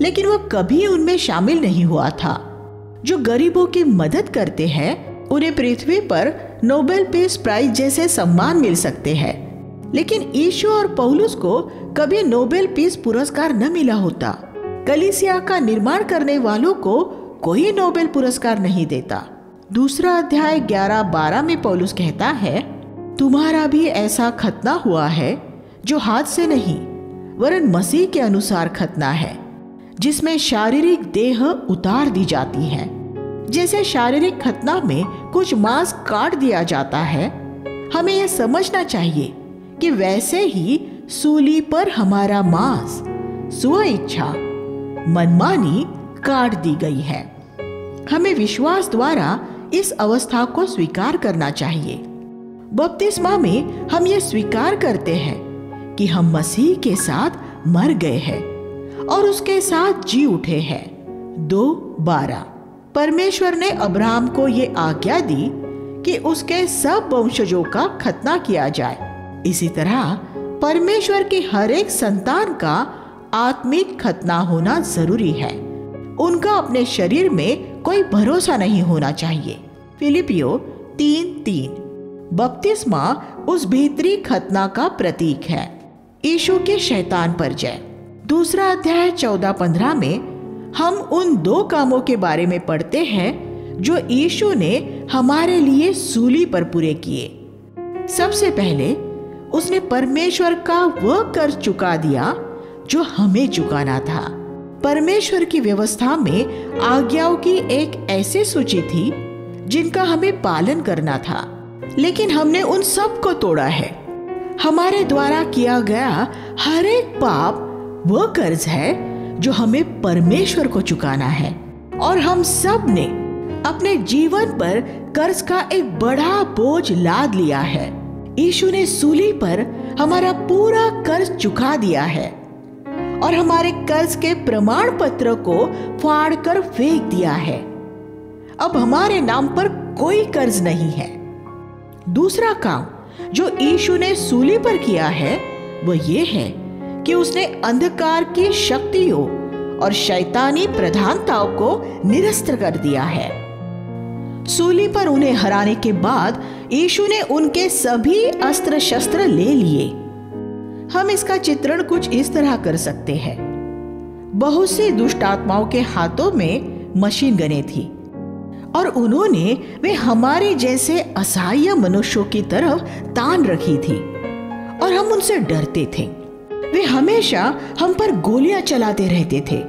लेकिन वह कभी उनमें शामिल नहीं हुआ था। जो गरीबों की मदद करते हैं उन्हें पृथ्वी पर नोबेल पीस प्राइज जैसे सम्मान मिल सकते हैं, लेकिन यीशु और पौलुस को कभी नोबेल पीस पुरस्कार न मिला होता। कलीसिया का निर्माण करने वालों को कोई नोबेल पुरस्कार नहीं देता। दूसरा अध्याय 11-12 में पौलुस कहता है, तुम्हारा भी ऐसा खतना हुआ है जो हाथ से नहीं वरन मसीह के अनुसार खतना है, जिसमें शारीरिक देह उतार दी जाती है। जैसे शारीरिक खतना में कुछ मांस काट दिया जाता है, हमें यह समझना चाहिए कि वैसे ही सूली पर हमारा मांस स्व इच्छा मनमानी काट दी गई है। हमें विश्वास द्वारा इस अवस्था को स्वीकार करना चाहिए। बपतिस्मा में हम ये स्वीकार करते हैं कि हम मसीह के साथ मर गए हैं और उसके साथ जी उठे हैं। 2:12 परमेश्वर ने अब्राहम को ये आज्ञा दी कि उसके सब वंशजों का खतना किया जाए। इसी तरह परमेश्वर की हर एक संतान का आत्मिक खतना होना जरूरी है। उनका अपने शरीर में कोई भरोसा नहीं होना चाहिए। फिलिपियो 3:3 बपतिस्मा उस भीतरी खतना का प्रतीक है। यीशु के शैतान पर जय। दूसरा अध्याय 14-15 में हम उन 2 कामों के बारे में पढ़ते हैं जो यीशु ने हमारे लिए सूली पर पूरे किए। सबसे पहले उसने परमेश्वर का वह कर्ज चुका दिया जो हमें चुकाना था। परमेश्वर की व्यवस्था में आज्ञाओं की एक ऐसी सूची थी जिनका हमें पालन करना था, लेकिन हमने उन सब को तोड़ा है। हमारे द्वारा किया गया हर एक पाप वह कर्ज है जो हमें परमेश्वर को चुकाना है, और हम सब ने अपने जीवन पर कर्ज का एक बड़ा बोझ लाद लिया है। यीशु ने सूली पर हमारा पूरा कर्ज चुका दिया है और हमारे कर्ज के प्रमाण पत्र को फाड़ कर फेंक दिया है। अब हमारे नाम पर कोई कर्ज नहीं है। दूसरा काम जो यीशु ने सूली पर किया है वह ये है कि उसने अंधकार की शक्तियों और शैतानी प्रधानताओं को निरस्त कर दिया है। सूली पर उन्हें हराने के बाद यीशु ने उनके सभी अस्त्र शस्त्र ले लिए। हम इसका चित्रण कुछ इस तरह कर सकते हैं। बहुत सी दुष्ट आत्माओं के हाथों में मशीन गनें थी और उन्होंने वे हमारे जैसे असहाय मनुष्यों की तरफ तान रखी थी और हम उनसे डरते थे। वे हमेशा हम पर गोलियां चलाते रहते थे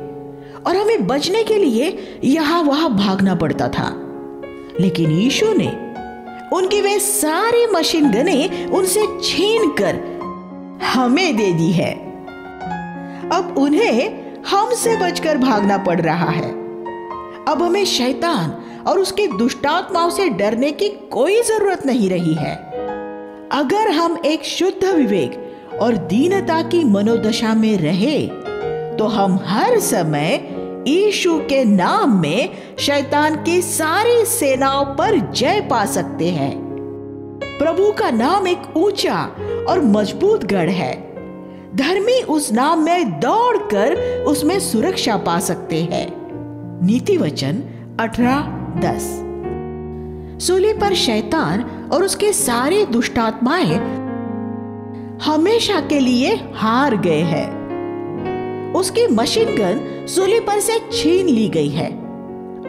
और हमें बचने के लिए यहाँ वहां भागना पड़ता था। लेकिन यीशु ने उनकी वे सारी मशीन गनें उनसे छीनकर हमें दे दी है। अब उन्हें हमसे बचकर भागना पड़ रहा है। अब हमें शैतान और उसकी दुष्टात्माओं से डरने की कोई जरूरत नहीं रही है। अगर हम एक शुद्ध विवेक और दीनता की मनोदशा में रहे तो हम हर समय यीशु के नाम में शैतान की सारी सेनाओं पर जय पा सकते हैं। प्रभु का नाम एक ऊंचा और मजबूत गढ़ है। धर्मी उस नाम में दौड़कर उसमें सुरक्षा पा सकते हैं। नीति वचन 18:10। सूली पर शैतान और उसके सारे दुष्टात्माएं हमेशा के लिए हार गए हैं। उसकी मशीन गन सूली पर से छीन ली गई है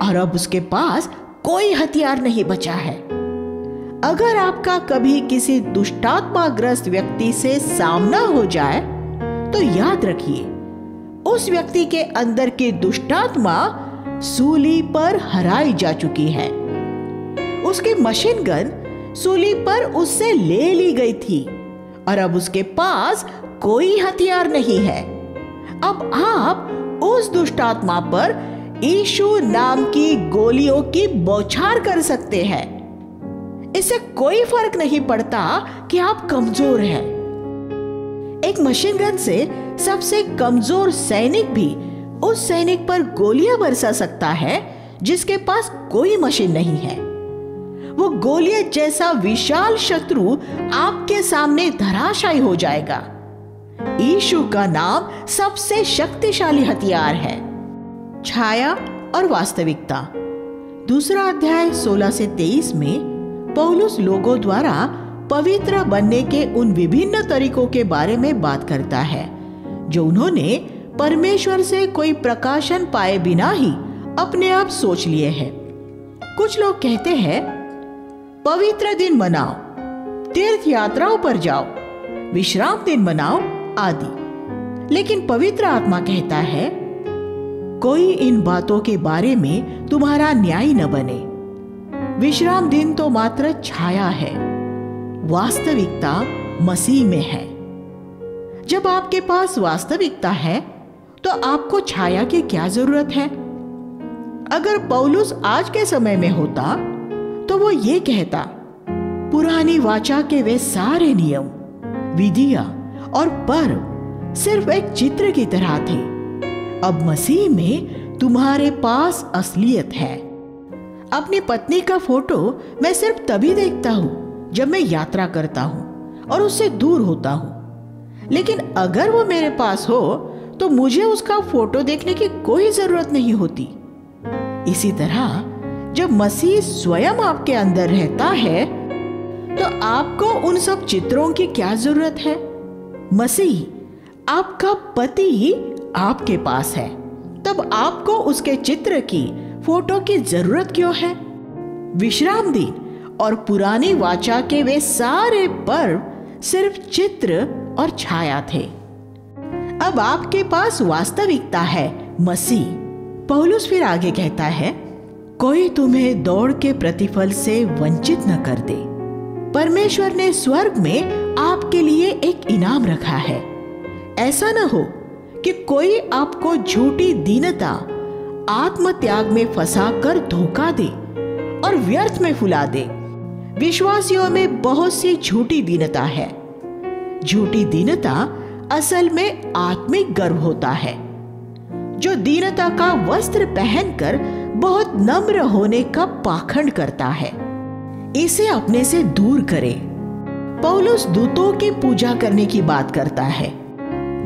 और अब उसके पास कोई हथियार नहीं बचा है। अगर आपका कभी किसी दुष्टात्माग्रस्त व्यक्ति से सामना हो जाए तो याद रखिए, उस व्यक्ति के अंदर की दुष्टात्मा सूली पर हराई जा चुकी है। उसकी मशीन गन सूली पर उससे ले ली गई थी और अब उसके पास कोई हथियार नहीं है। अब आप उस दुष्टात्मा पर यीशु नाम की गोलियों की बौछार कर सकते हैं। इससे कोई फर्क नहीं पड़ता कि आप कमजोर हैं। एक मशीन गन से सबसे कमजोर सैनिक भी उस सैनिक पर गोलियां बरसा सकता है जिसके पास कोई मशीन नहीं है। वो गोलियां जैसा विशाल शत्रु आपके सामने धराशायी हो जाएगा। यीशु का नाम सबसे शक्तिशाली हथियार है। छाया और वास्तविकता। दूसरा अध्याय 16 से 23 में पौलुस लोगों द्वारा पवित्र बनने के उन विभिन्न तरीकों के बारे में बात करता है जो उन्होंने परमेश्वर से कोई प्रकाशन पाए बिना ही अपने आप सोच लिए हैं। कुछ लोग कहते हैं पवित्र दिन मनाओ, तीर्थ यात्राओं पर जाओ, विश्राम दिन मनाओ आदि। लेकिन पवित्र आत्मा कहता है कोई इन बातों के बारे में तुम्हारा न्याय न बने। विश्राम दिन तो मात्र छाया है, वास्तविकता मसीह में है। जब आपके पास वास्तविकता है तो आपको छाया की क्या जरूरत है? अगर पौलुस आज के समय में होता तो वो ये कहता, पुरानी वाचा के वे सारे नियम, विधियां और पर्व सिर्फ एक चित्र की तरह थे। अब मसीह में तुम्हारे पास असलियत है। अपनी पत्नी का फोटो मैं सिर्फ तभी देखता हूँ जब मैं यात्रा करता हूँ और उससे दूर होता हूँ। लेकिन अगर वो मेरे पास हो तो मुझे उसका फोटो देखने की कोई जरूरत नहीं होती। इसी तरह जब मसीह स्वयं आपके अंदर रहता है तो आपको उन सब चित्रों की क्या जरूरत है? मसीह आपका पति ही आपके पास है, तब आपको उसके चित्र की, फोटो की जरूरत क्यों है? विश्राम दिन और पुरानी वाचा के वे सारे पर्व सिर्फ चित्र और छाया थे। अब आपके पास वास्तविकता है, मसीह। पौलुस फिर आगे कहता है, कोई तुम्हें दौड़ के प्रतिफल से वंचित न कर दे। परमेश्वर ने स्वर्ग में आपके लिए एक इनाम रखा है। ऐसा न हो कि कोई आपको झूठी दीनता, आत्मत्याग में फंसाकर धोखा दे और व्यर्थ में फुला दे। विश्वासियों में बहुत सी झूठी दीनता है। झूठी दीनता असल में आत्मिक गर्व होता है, जो दीनता का वस्त्र पहनकर बहुत नम्र होने का पाखंड करता है। इसे अपने से दूर करें। पौलुस दूतों की पूजा करने की बात करता है।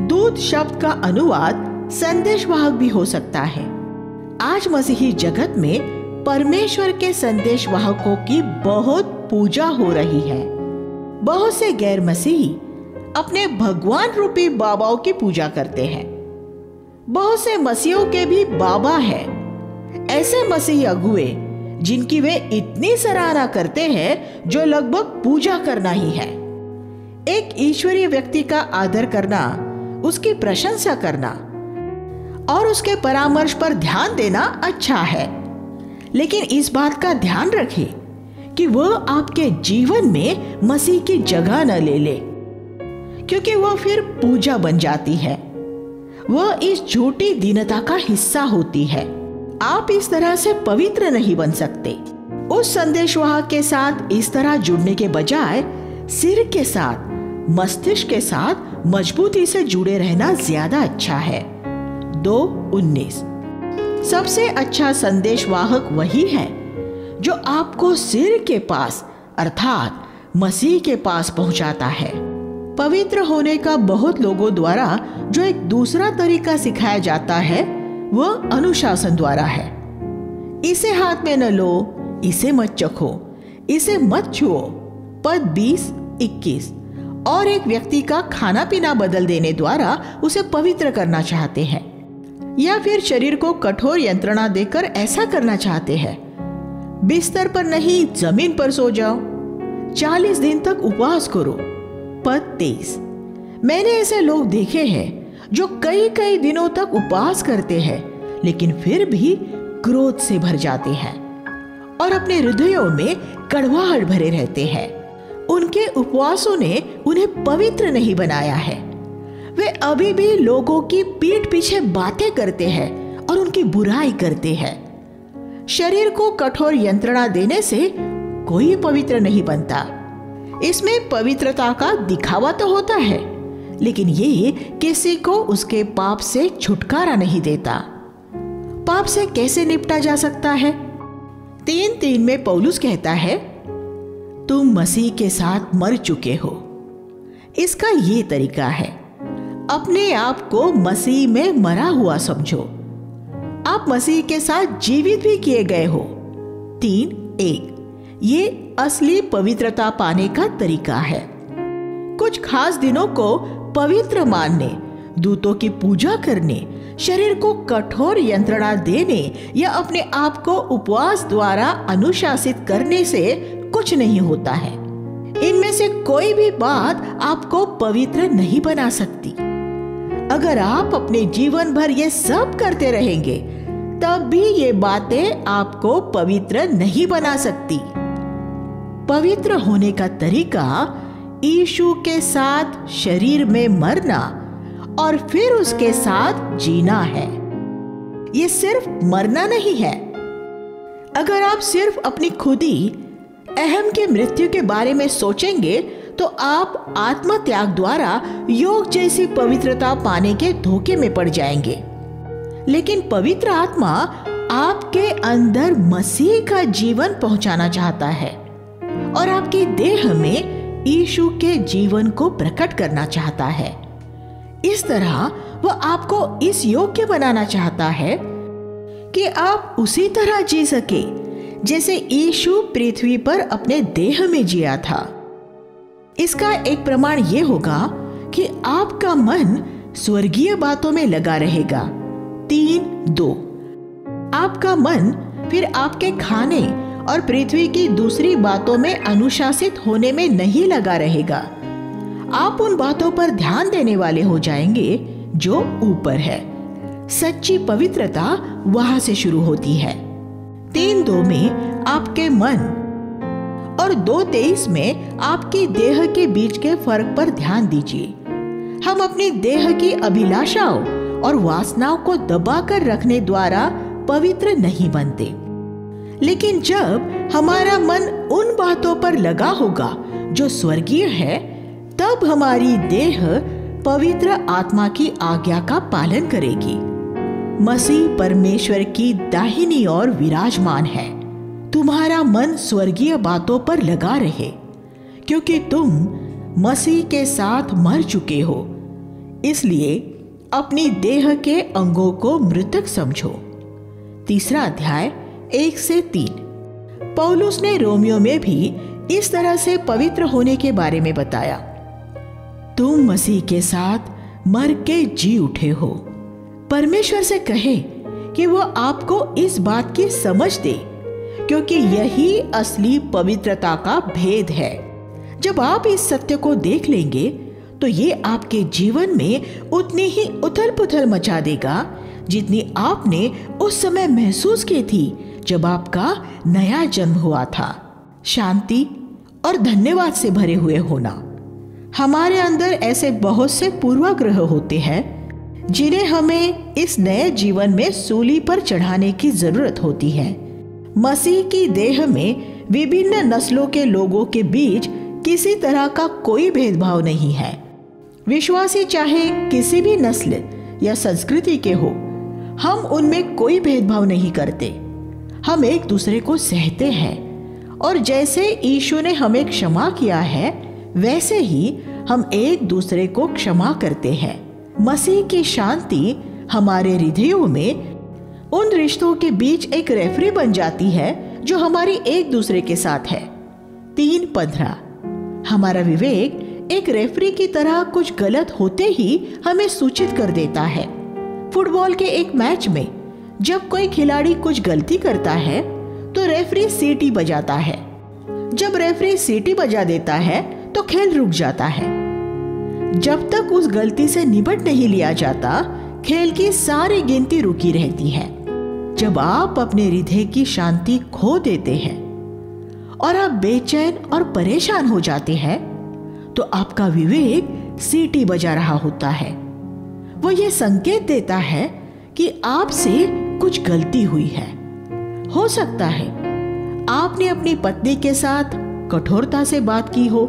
दूत शब्द का अनुवाद संदेशवाहक भी हो सकता है। आज मसीही जगत में परमेश्वर के संदेशवाहकों की बहुत पूजा हो रही है। बहुत से गैर मसीही अपने भगवान रूपी बाबाओं की पूजा करते हैं। बहुत से मसीहों के भी बाबा हैं। ऐसे मसीही अगुए जिनकी वे इतनी सराहना करते हैं जो लगभग पूजा करना ही है। एक ईश्वरीय व्यक्ति का आदर करना, उसकी प्रशंसा करना और उसके परामर्श पर ध्यान देना अच्छा है, लेकिन इस बात का ध्यान रखें कि वह आपके जीवन में मसीह की जगह न ले ले, क्योंकि वह फिर पूजा बन जाती है। वह इस झूठी दीनता का हिस्सा होती है। आप इस तरह से पवित्र नहीं बन सकते। उस संदेशवाहक के साथ इस तरह जुड़ने के बजाय सिर के साथ, मस्तिष्क के साथ मजबूती से जुड़े रहना ज्यादा अच्छा है। 2:19। सबसे अच्छा संदेशवाहक वही है जो आपको सिर के पास अर्थात मसीह के पास पहुंचाता है। पवित्र होने का बहुत लोगों द्वारा जो एक दूसरा तरीका सिखाया जाता है वह अनुशासन द्वारा है। इसे हाथ में न लो, इसे मत चखो, इसे मत छुओ। पद 20-21। और एक व्यक्ति का खाना पीना बदल देने द्वारा उसे पवित्र करना चाहते हैं, या फिर शरीर को कठोर यंत्रणा देकर ऐसा करना चाहते हैं। बिस्तर पर नहीं, जमीन पर सो जाओ। 40 दिन तक उपवास करो। पद 23। मैंने ऐसे लोग देखे हैं जो कई कई दिनों तक उपवास करते हैं लेकिन फिर भी क्रोध से भर जाते हैं और अपने हृदयों में कड़वाहट भरे रहते हैं। उनके उपवासों ने उन्हें पवित्र नहीं बनाया है। वे अभी भी लोगों की पीठ पीछे बातें करते हैं और उनकी बुराई करते हैं। शरीर को कठोर यंत्रणा देने से कोई पवित्र नहीं बनता। इसमें पवित्रता का दिखावा तो होता है, लेकिन ये किसी को उसके पाप से छुटकारा नहीं देता। पाप से कैसे निपटा जा सकता है? 3:3 में पौलुस कहता है, तुम मसीह के साथ मर चुके हो। इसका ये तरीका है, अपने आप को मसीह में मरा हुआ समझो। आप मसीह के साथ जीवित भी किए गए हो। 3:1 ये असली पवित्रता पाने का तरीका है। कुछ खास दिनों को पवित्र मानने, दूतों की पूजा करने, शरीर को कठोर यंत्रणा देने या अपने आप को उपवास द्वारा अनुशासित करने से कुछ नहीं होता है। इनमें से कोई भी बात आपको पवित्र नहीं बना सकती। अगर आप अपने जीवन भर ये सब करते रहेंगे, तब भी ये बातें आपको पवित्र नहीं बना सकती। पवित्र होने का तरीका यीशु के साथ शरीर में मरना और फिर उसके साथ जीना है। ये सिर्फ मरना नहीं है। अगर आप सिर्फ अपनी खुदी अहम के मृत्यु के बारे में सोचेंगे तो आप आत्म त्याग द्वारा योग जैसी पवित्रता पाने के धोखे में पड़ जाएंगे। लेकिन पवित्र आत्मा आपके अंदर मसीह का जीवन पहुंचाना चाहता है और आपकी देह में यीशु के जीवन को प्रकट करना चाहता है। इस तरह वह आपको इस योग्य बनाना चाहता है कि आप उसी तरह जी सके जैसे यीशु पृथ्वी पर अपने देह में जिया था। इसका एक प्रमाण यह होगा कि आपका मन स्वर्गीय बातों में लगा रहेगा। 3:2 आपका मन फिर आपके खाने और पृथ्वी की दूसरी बातों में अनुशासित होने में नहीं लगा रहेगा। आप उन बातों पर ध्यान देने वाले हो जाएंगे जो ऊपर है। सच्ची पवित्रता वहां से शुरू होती है। 3:2 में आपके मन और 2:23 में आपकी देह के बीच के फर्क पर ध्यान दीजिए। हम अपनी देह की अभिलाषाओं और वासनाओं को दबाकर रखने द्वारा पवित्र नहीं बनते, लेकिन जब हमारा मन उन बातों पर लगा होगा जो स्वर्गीय है, तब हमारी देह पवित्र आत्मा की आज्ञा का पालन करेगी। मसीह परमेश्वर की दाहिनी ओर विराजमान है। तुम्हारा मन स्वर्गीय बातों पर लगा रहे, क्योंकि तुम मसीह के साथ मर चुके हो। इसलिए अपनी देह के अंगों को मृतक समझो। 3 अध्याय 1 से 3। पौलुस ने रोमियो में भी इस तरह से पवित्र होने के बारे में बताया। तुम मसीह के साथ मर के जी उठे हो। परमेश्वर से कहे कि वो आपको इस बात की समझ दे, क्योंकि यही असली पवित्रता का भेद है। जब आप इस सत्य को देख लेंगे तो ये आपके जीवन में उतनी ही उथल पुथल मचा देगा जितनी आपने उस समय महसूस की थी जब आपका नया जन्म हुआ था। शांति और धन्यवाद से भरे हुए होना। हमारे अंदर ऐसे बहुत से पूर्वाग्रह होते हैं जिन्हें हमें इस नए जीवन में सूली पर चढ़ाने की जरूरत होती है। मसीह की देह में विभिन्न नस्लों के लोगों के बीच किसी तरह का कोई भेदभाव नहीं है। विश्वासी चाहे किसी भी नस्ल या संस्कृति के हो, हम उनमें कोई भेदभाव नहीं करते। हम एक दूसरे को सहते हैं और जैसे यीशु ने हमें क्षमा किया है, वैसे ही हम एक दूसरे को क्षमा करते हैं। मसीह की शांति हमारे हृदयों में उन रिश्तों के बीच एक रेफरी बन जाती है जो हमारी एक दूसरे के साथ है। 3:15 हमारा विवेक एक रेफरी की तरह कुछ गलत होते ही हमें सूचित कर देता है। फुटबॉल के एक मैच में जब कोई खिलाड़ी कुछ गलती करता है तो रेफरी सीटी बजाता है। जब रेफरी सीटी बजा देता है तो खेल रुक जाता है। जब तक उस गलती से निपट नहीं लिया जाता, खेल की सारी गिनती रुकी रहती है। जब आप अपने हृदय की शांति खो देते हैं और आप बेचैन और परेशान हो जाते हैं, तो आपका विवेक सीटी बजा रहा होता है। वो ये संकेत देता है कि आपसे कुछ गलती हुई है। हो सकता है आपने अपनी पत्नी के साथ कठोरता से बात की हो,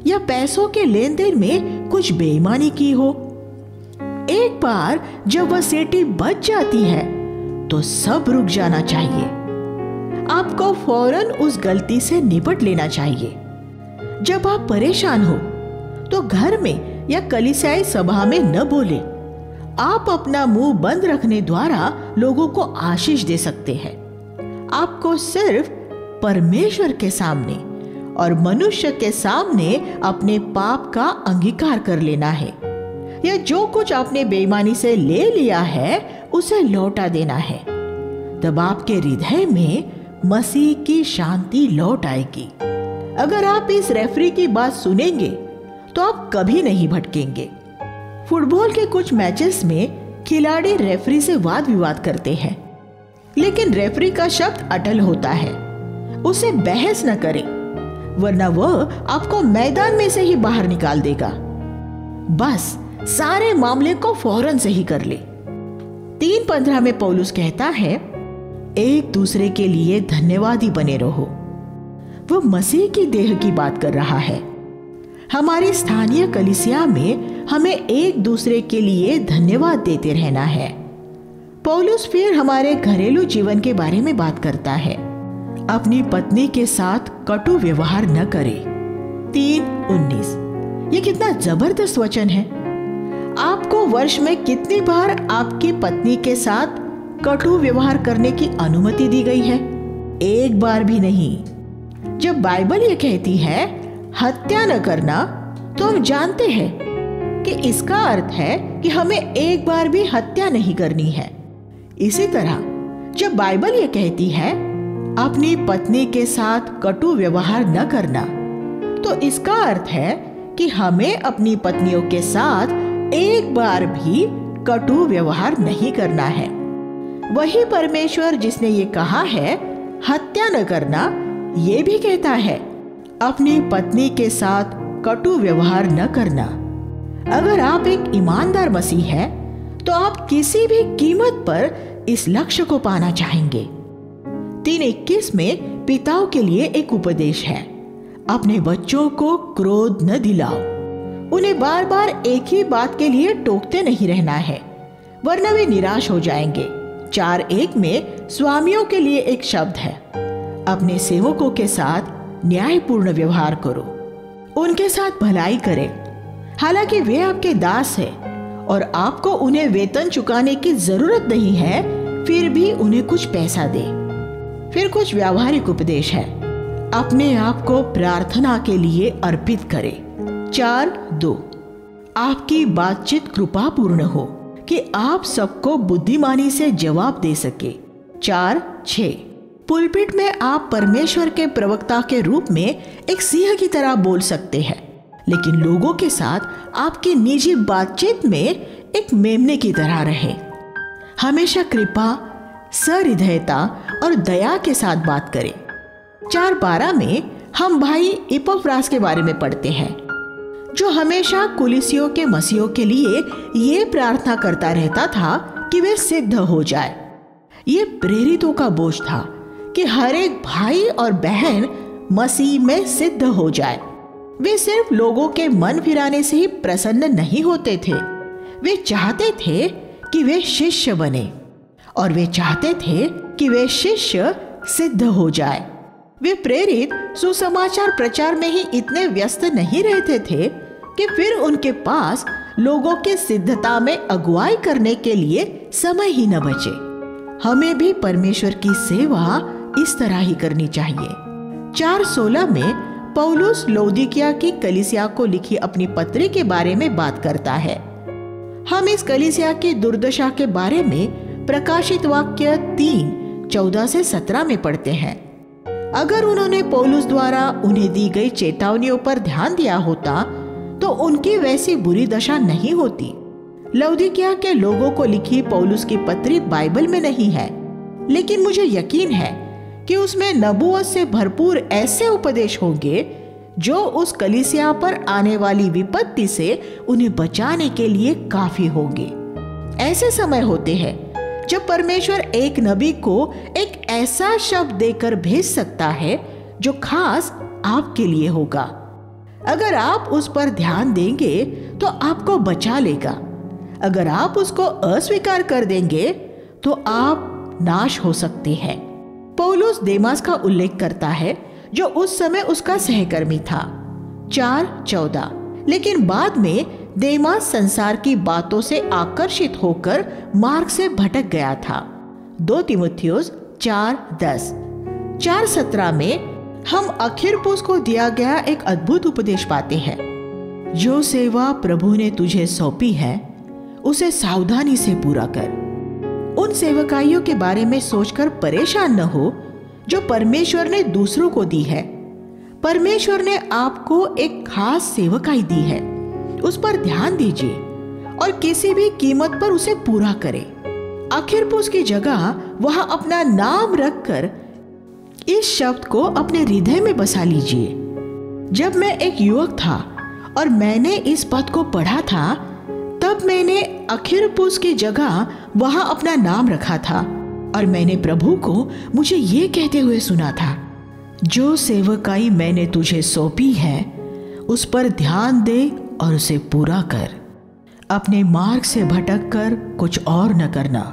या पैसों के लेन देन में कुछ बेईमानी की हो। एक बार जब वह सीटी बज जाती है तो सब रुक जाना चाहिए। आपको फौरन उस गलती से निपट लेना चाहिए। जब आप परेशान हो तो घर में या कलीसियाई सभा में न बोले। आप अपना मुंह बंद रखने द्वारा लोगों को आशीष दे सकते हैं। आपको सिर्फ परमेश्वर के सामने और मनुष्य के सामने अपने पाप का अंगीकार कर लेना है, या जो कुछ आपने बेईमानी से ले लिया है उसे लौटा देना है। तब आपके हृदय में मसीह की शांति लौट आएगी। अगर आप इस रेफरी की बात सुनेंगे तो आप कभी नहीं भटकेंगे। फुटबॉल के कुछ मैचेस में खिलाड़ी रेफरी से वाद विवाद करते हैं, लेकिन रेफरी का शब्द अटल होता है। उसे बहस न करें, वरना वह आपको मैदान में से ही बाहर निकाल देगा। बस सारे मामले को फौरन सही कर ले। 3:15 में पौलुस कहता है, एक दूसरे के लिए धन्यवादी बने रहो। वह मसीह की देह की बात कर रहा है। हमारी स्थानीय कलीसिया में हमें एक दूसरे के लिए धन्यवाद देते रहना है। पौलुस फिर हमारे घरेलू जीवन के बारे में बात करता है। अपनी पत्नी के साथ कटु व्यवहार न करें। 3:19। ये कितना जबरदस्त वचन है। आपको वर्ष में कितनी बार आपकी पत्नी के साथ कटु व्यवहार करने की अनुमति दी गई है? एक बार भी नहीं। जब बाइबल ये कहती है हत्या न करना, तो हम जानते हैं कि इसका अर्थ है कि हमें एक बार भी हत्या नहीं करनी है। इसी तरह जब बाइबल ये कहती है अपनी पत्नी के साथ कटु व्यवहार न करना, तो इसका अर्थ है कि हमें अपनी पत्नियों के साथ एक बार भी कटु व्यवहार नहीं करना है। वही परमेश्वर जिसने ये कहा है हत्या न करना, ये भी कहता है अपनी पत्नी के साथ कटु व्यवहार न करना। अगर आप एक ईमानदार मसीह हैं, तो आप किसी भी कीमत पर इस लक्ष्य को पाना चाहेंगे। 3:21 में पिताओं के लिए एक उपदेश है। अपने बच्चों को क्रोध न दिलाओ। उन्हें बार बार एक ही बात के लिए टोकते नहीं रहना है, वरना वे निराश हो जाएंगे। 4:1 में स्वामियों के लिए एक शब्द है, अपने सेवकों के साथ न्यायपूर्ण व्यवहार करो। उनके साथ भलाई करें। हालांकि वे आपके दास हैं और आपको उन्हें वेतन चुकाने की जरूरत नहीं है, फिर भी उन्हें कुछ पैसा दे। फिर कुछ व्यावहारिक उपदेश है। अपने आप को प्रार्थना के लिए अर्पित करें। 4:2 आपकी बातचीत कृपापूर्ण हो कि आप सबको बुद्धिमानी से जवाब दे सके। 4:6 पुलपिट में आप परमेश्वर के प्रवक्ता के रूप में एक सिंह की तरह बोल सकते हैं, लेकिन लोगों के साथ आपकी निजी बातचीत में एक मेमने की तरह रहे। हमेशा कृपा, सहृदयता और दया के साथ बात करें। 4:12 में हम भाई इपफ्रास के बारे में पढ़ते हैं, जो हमेशा कुलीसियों के मसीहों के लिए ये प्रार्थना करता रहता था कि वे सिद्ध हो जाए। ये प्रेरितों का बोझ था कि हर एक भाई और बहन मसीह में सिद्ध हो जाए। वे सिर्फ लोगों के मन फिराने से ही प्रसन्न नहीं होते थे। वे चाहते थे कि वे शिष्य बने, और वे चाहते थे कि वे शिष्य सिद्ध हो जाए। वे प्रेरित सुसमाचार प्रचार में ही इतने व्यस्त नहीं रहते थे कि फिर उनके पास लोगों की सिद्धता में अगुवाई करने के लिए समय ही न बचे। हमें भी परमेश्वर की सेवा इस तरह ही करनी चाहिए। 4:16 में पौलुस लौदीकिया की कलीसिया को लिखी अपनी पत्री के बारे में बात करता है। हम इस कलीसिया की दुर्दशा के बारे में प्रकाशित वाक्य 3:14-17 में पढ़ते हैं। अगर उन्होंने पौलुस द्वारा उन्हें दी गई चेतावनियों पर ध्यान दिया होता, तो उनकी वैसी बुरी दशा नहीं होती। लौदीकिया के लोगों को लिखी पौलुस की पत्री बाइबल में नहीं है, लेकिन मुझे यकीन है कि उसमें नबूवत से भरपूर ऐसे उपदेश होंगे जो उस कलीसिया पर आने वाली विपत्ति से उन्हें बचाने के लिए काफी होंगे। ऐसे समय होते हैं जब परमेश्वर एक नबी को एक ऐसा शब्द देकर भेज सकता है जो खास आपके लिए होगा। अगर आप उस पर ध्यान देंगे तो आपको बचा लेगा। अगर आप उसको अस्वीकार कर देंगे तो आप नाश हो सकते हैं। पौलुस देमास का उल्लेख करता है जो उस समय उसका सहकर्मी था, 4:14। लेकिन बाद में देमास संसार की बातों से आकर्षित होकर मार्ग से भटक गया था, 2 तीमुथियुस 4:10। 4:17 में हम अखिरपुस को दिया गया एक अद्भुत उपदेश पाते हैं। जो सेवा प्रभु ने तुझे सौंपी है उसे सावधानी से पूरा कर। उन सेवकाइयों के बारे में सोचकर परेशान न हो जो परमेश्वर ने दूसरों को दी है। परमेश्वर ने आपको एक खास सेवकाई दी है, उस पर ध्यान दीजिए और किसी भी कीमत पर उसे पूरा करें। अखिरपुस की जगह वहां अपना नाम रखकर इस शब्द को अपने हृदय में बसा लीजिए। जब मैं एक युवक था और मैंने इस पद को पढ़ा था, तब मैंने अखिरपुस की जगह वहां अपना नाम रखा था और मैंने प्रभु को मुझे ये कहते हुए सुना था, जो सेवकाई मैंने तुझे सौंपी है उस पर ध्यान दे और उसे पूरा कर। अपने मार्ग से भटक कर कुछ और न करना।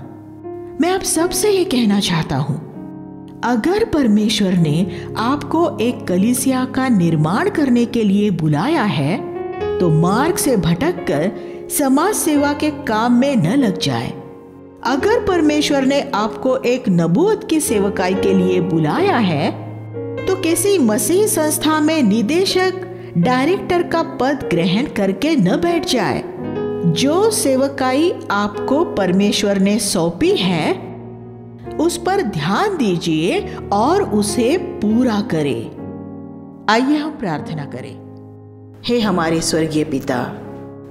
मैं आप सबसे ये कहना चाहता हूं, अगर परमेश्वर ने आपको एक कलीसिया का निर्माण करने के लिए बुलाया है तो मार्ग से भटक कर समाज सेवा के काम में न लग जाए। अगर परमेश्वर ने आपको एक नबूवत की सेवकाई के लिए बुलाया है तो किसी मसीह संस्था में निदेशक, डायरेक्टर का पद ग्रहण करके न बैठ जाए। जो सेवकाई आपको परमेश्वर ने सौंपी है उस पर ध्यान दीजिए और उसे पूरा करें। आइए हम प्रार्थना करें। हे हमारे स्वर्गीय पिता,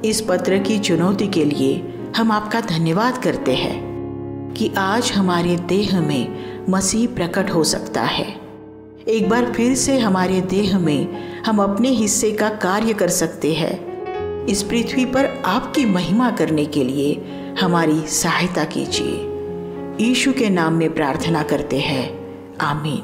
इस पत्र की चुनौती के लिए हम आपका धन्यवाद करते हैं कि आज हमारे देह में मसीह प्रकट हो सकता है। एक बार फिर से हमारे देह में हम अपने हिस्से का कार्य कर सकते हैं। इस पृथ्वी पर आपकी महिमा करने के लिए हमारी सहायता कीजिए। यीशु के नाम में प्रार्थना करते हैं, आमीन।